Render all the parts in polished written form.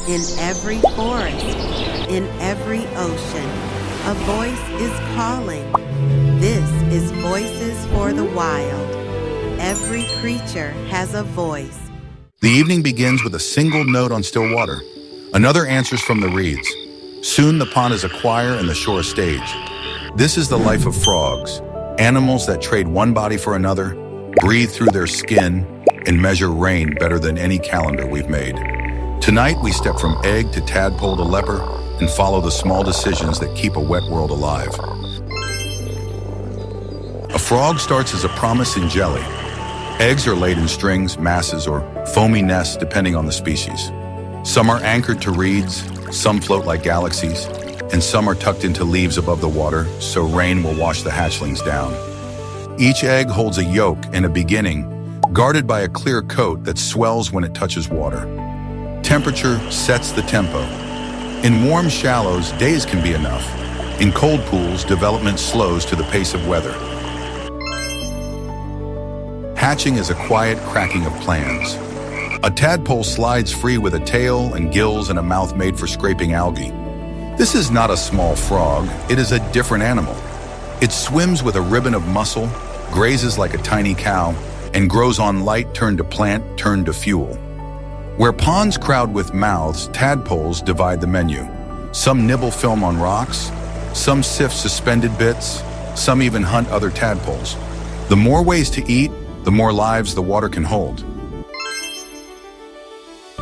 In every forest, in every ocean, a voice is calling. This is Voices for the Wild. Every creature has a voice. The evening begins with a single note on still water. Another answers from the reeds. Soon the pond is a choir and the shore a stage. This is the life of frogs, animals that trade one body for another, breathe through their skin, and measure rain better than any calendar we've made. Tonight we step from egg to tadpole to leper and follow the small decisions that keep a wet world alive. A frog starts as a promise in jelly. Eggs are laid in strings, masses, or foamy nests depending on the species. Some are anchored to reeds, some float like galaxies, and some are tucked into leaves above the water so rain will wash the hatchlings down. Each egg holds a yolk and a beginning, guarded by a clear coat that swells when it touches water. Temperature sets the tempo. In warm shallows, days can be enough. In cold pools, development slows to the pace of weather. Hatching is a quiet cracking of plans. A tadpole slides free with a tail and gills and a mouth made for scraping algae. This is not a small frog, it is a different animal. It swims with a ribbon of muscle, grazes like a tiny cow, and grows on light turned to plant, turned to fuel. Where ponds crowd with mouths, tadpoles divide the menu. Some nibble film on rocks, some sift suspended bits, some even hunt other tadpoles. The more ways to eat, the more lives the water can hold.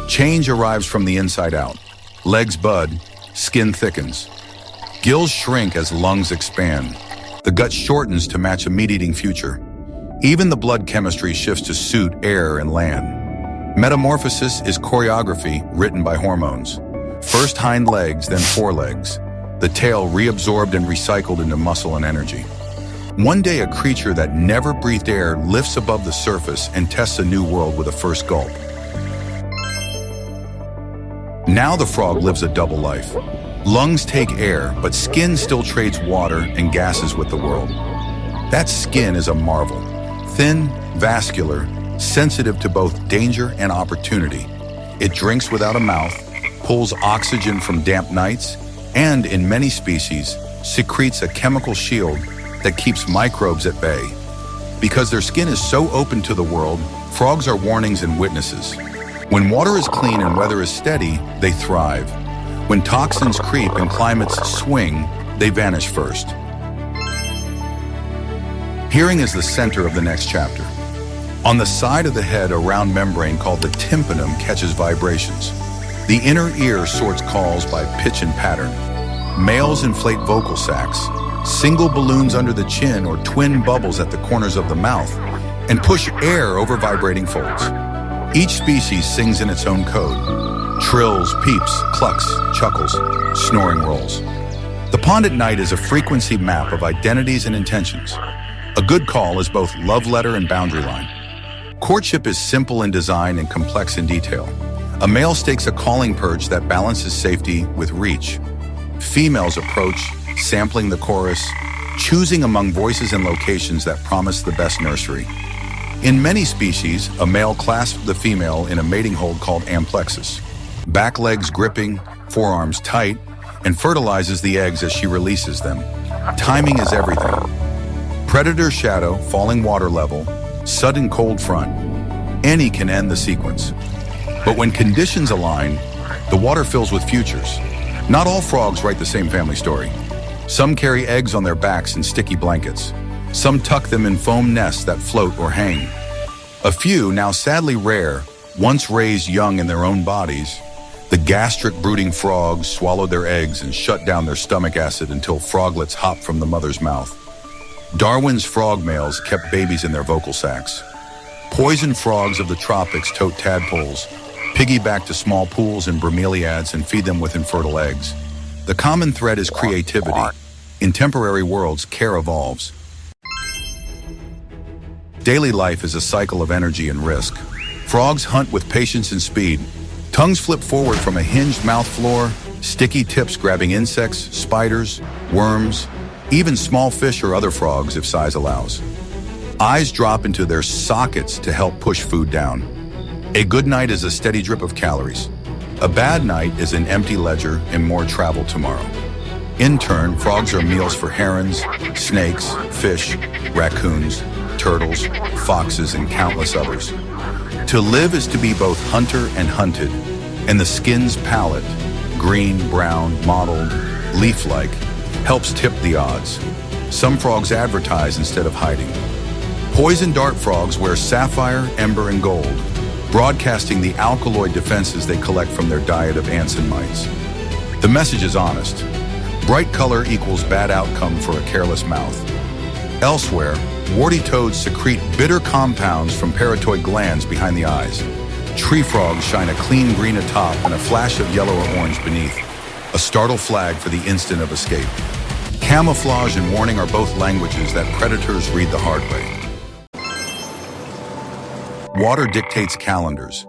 Change arrives from the inside out. Legs bud, skin thickens. Gills shrink as lungs expand. The gut shortens to match a meat-eating future. Even the blood chemistry shifts to suit air and land. Metamorphosis is choreography written by hormones. First hind legs, then forelegs. The tail reabsorbed and recycled into muscle and energy. One day a creature that never breathed air lifts above the surface and tests a new world with a first gulp. Now the frog lives a double life. Lungs take air, but skin still trades water and gases with the world. That skin is a marvel. Thin, vascular, sensitive to both danger and opportunity. It drinks without a mouth, pulls oxygen from damp nights, and in many species, secretes a chemical shield that keeps microbes at bay. Because their skin is so open to the world, frogs are warnings and witnesses. When water is clean and weather is steady, they thrive. When toxins creep and climates swing, they vanish first. Hearing is the center of the next chapter. On the side of the head, a round membrane called the tympanum catches vibrations. The inner ear sorts calls by pitch and pattern. Males inflate vocal sacs, single balloons under the chin or twin bubbles at the corners of the mouth, and push air over vibrating folds. Each species sings in its own code. Trills, peeps, clucks, chuckles, snoring rolls. The pond at night is a frequency map of identities and intentions. A good call is both love letter and boundary line. Courtship is simple in design and complex in detail. A male stakes a calling perch that balances safety with reach. Females approach, sampling the chorus, choosing among voices and locations that promise the best nursery. In many species, a male clasps the female in a mating hold called amplexus. Back legs gripping, forearms tight, and fertilizes the eggs as she releases them. Timing is everything. Predator shadow, falling water level, sudden cold front. Any can end the sequence. But when conditions align, the water fills with futures. Not all frogs write the same family story. Some carry eggs on their backs in sticky blankets. Some tuck them in foam nests that float or hang. A few, now sadly rare, once raised young in their own bodies. The gastric brooding frogs swallowed their eggs and shut down their stomach acid until froglets hopped from the mother's mouth. Darwin's frog males kept babies in their vocal sacs. Poison frogs of the tropics tote tadpoles, piggyback to small pools and bromeliads and feed them with infertile eggs. The common thread is creativity. In temporary worlds, care evolves. Daily life is a cycle of energy and risk. Frogs hunt with patience and speed. Tongues flip forward from a hinged mouth floor, sticky tips grabbing insects, spiders, worms, even small fish or other frogs if size allows. Eyes drop into their sockets to help push food down. A good night is a steady drip of calories. A bad night is an empty ledger and more travel tomorrow. In turn, frogs are meals for herons, snakes, fish, raccoons, turtles, foxes, and countless others. To live is to be both hunter and hunted, and the skin's palette, green, brown, mottled, leaf-like, helps tip the odds. Some frogs advertise instead of hiding. Poison dart frogs wear sapphire, ember, and gold, broadcasting the alkaloid defenses they collect from their diet of ants and mites. The message is honest. Bright color equals bad outcome for a careless mouth. Elsewhere, warty toads secrete bitter compounds from parotoid glands behind the eyes. Tree frogs shine a clean green atop and a flash of yellow or orange beneath, a startle flag for the instant of escape. Camouflage and warning are both languages that predators read the hard way. Water dictates calendars.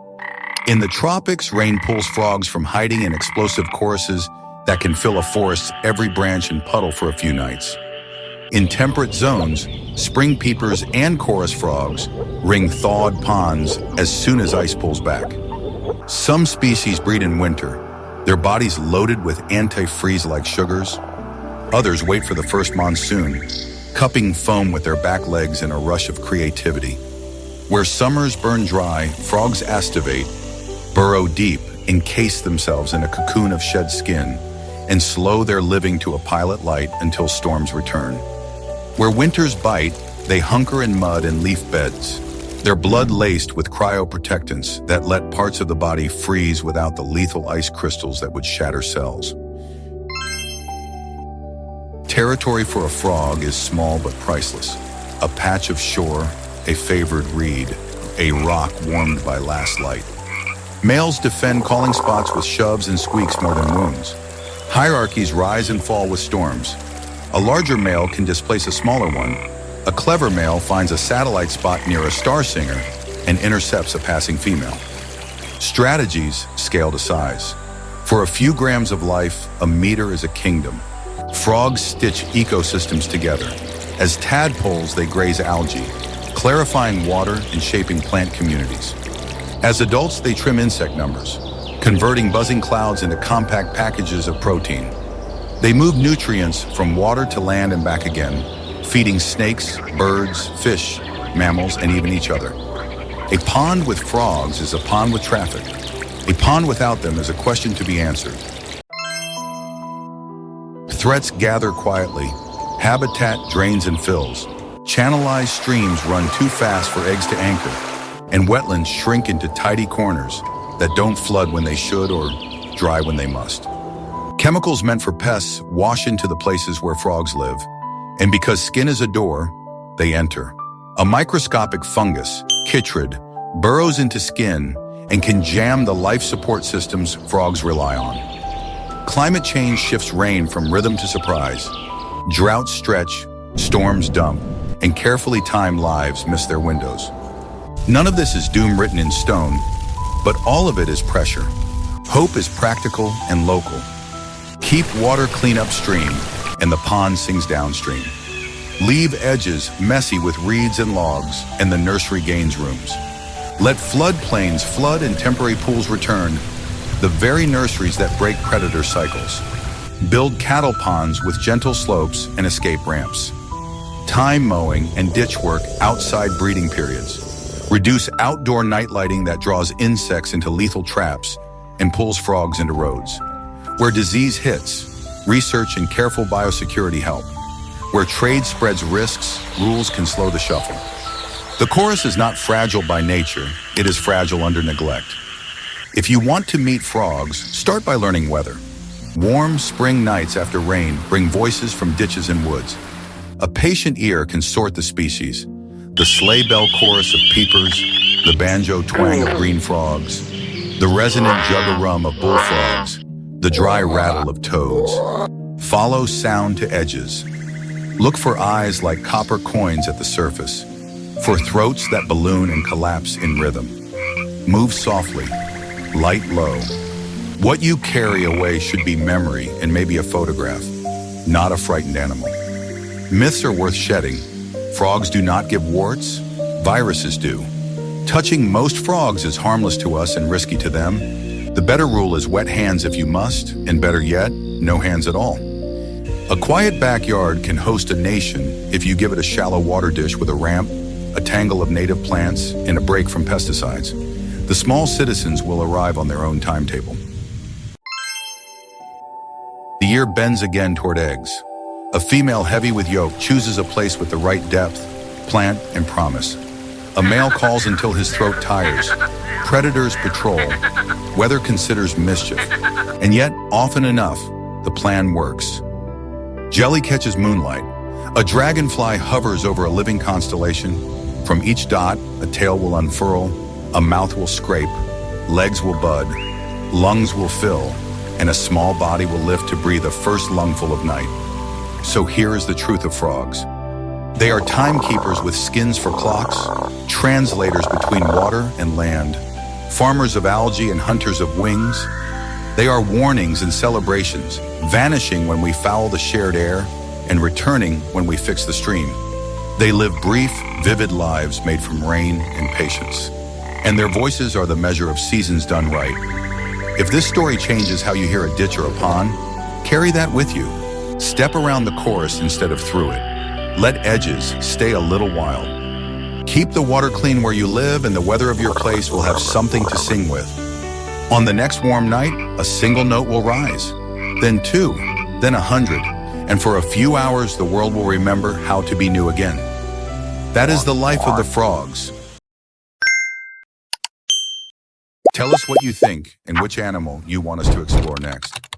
In the tropics, rain pulls frogs from hiding in explosive choruses that can fill a forest's every branch and puddle for a few nights. In temperate zones, spring peepers and chorus frogs ring thawed ponds as soon as ice pulls back. Some species breed in winter, their bodies loaded with antifreeze-like sugars. Others wait for the first monsoon, cupping foam with their back legs in a rush of creativity. Where summers burn dry, frogs aestivate, burrow deep, encase themselves in a cocoon of shed skin, and slow their living to a pilot light until storms return. Where winters bite, they hunker in mud and leaf beds, their blood laced with cryoprotectants that let parts of the body freeze without the lethal ice crystals that would shatter cells. Territory for a frog is small but priceless. A patch of shore, a favored reed, a rock warmed by last light. Males defend calling spots with shoves and squeaks more than wounds. Hierarchies rise and fall with storms. A larger male can displace a smaller one. A clever male finds a satellite spot near a star singer and intercepts a passing female. Strategies scale to size. For a few grams of life, a meter is a kingdom. Frogs stitch ecosystems together. As tadpoles, they graze algae, clarifying water and shaping plant communities. As adults, they trim insect numbers, converting buzzing clouds into compact packages of protein. They move nutrients from water to land and back again, feeding snakes, birds, fish, mammals, and even each other. A pond with frogs is a pond with traffic. A pond without them is a question to be answered. Threats gather quietly. Habitat drains and fills. Channelized streams run too fast for eggs to anchor, and wetlands shrink into tidy corners that don't flood when they should or dry when they must. Chemicals meant for pests wash into the places where frogs live, and because skin is a door, they enter. A microscopic fungus, chytrid, burrows into skin and can jam the life support systems frogs rely on. Climate change shifts rain from rhythm to surprise. Droughts stretch, storms dump, and carefully timed lives miss their windows. None of this is doom written in stone, but all of it is pressure. Hope is practical and local. Keep water clean upstream, and the pond sings downstream. Leave edges messy with reeds and logs, and the nursery gains rooms. Let floodplains flood and temporary pools return, the very nurseries that break predator cycles. Build cattle ponds with gentle slopes and escape ramps. Time mowing and ditch work outside breeding periods. Reduce outdoor night lighting that draws insects into lethal traps and pulls frogs into roads. Where disease hits, research and careful biosecurity help. Where trade spreads risks, rules can slow the shuffle. The chorus is not fragile by nature, it is fragile under neglect. If you want to meet frogs, start by learning weather. Warm spring nights after rain bring voices from ditches and woods. A patient ear can sort the species. The sleigh bell chorus of peepers, the banjo twang of green frogs, the resonant jug-a-rum of bullfrogs, the dry rattle of toads. Follow sound to edges. Look for eyes like copper coins at the surface, for throats that balloon and collapse in rhythm. Move softly, light low. What you carry away should be memory and maybe a photograph, not a frightened animal. Myths are worth shedding. Frogs do not give warts, viruses do. Touching most frogs is harmless to us and risky to them. The better rule is wet hands if you must, and better yet, no hands at all. A quiet backyard can host a nation if you give it a shallow water dish with a ramp, a tangle of native plants, and a break from pesticides. The small citizens will arrive on their own timetable. The year bends again toward eggs. A female heavy with yolk chooses a place with the right depth, plant, and promise. A male calls until his throat tires. Predators patrol. Weather considers mischief. And yet, often enough, the plan works. Jelly catches moonlight. A dragonfly hovers over a living constellation. From each dot, a tail will unfurl, a mouth will scrape, legs will bud, lungs will fill, and a small body will lift to breathe a first lungful of night. So here is the truth of frogs. They are timekeepers with skins for clocks, translators between water and land, farmers of algae and hunters of wings. They are warnings and celebrations, vanishing when we foul the shared air and returning when we fix the stream. They live brief, vivid lives made from rain and patience. And their voices are the measure of seasons done right. If this story changes how you hear a ditch or a pond, carry that with you. Step around the chorus instead of through it. Let edges stay a little while. Keep the water clean where you live, and the weather of your place will have something to sing with. On the next warm night, a single note will rise, then 2, then 100, and for a few hours the world will remember how to be new again. That is the life of the frogs. Tell us what you think and which animal you want us to explore next.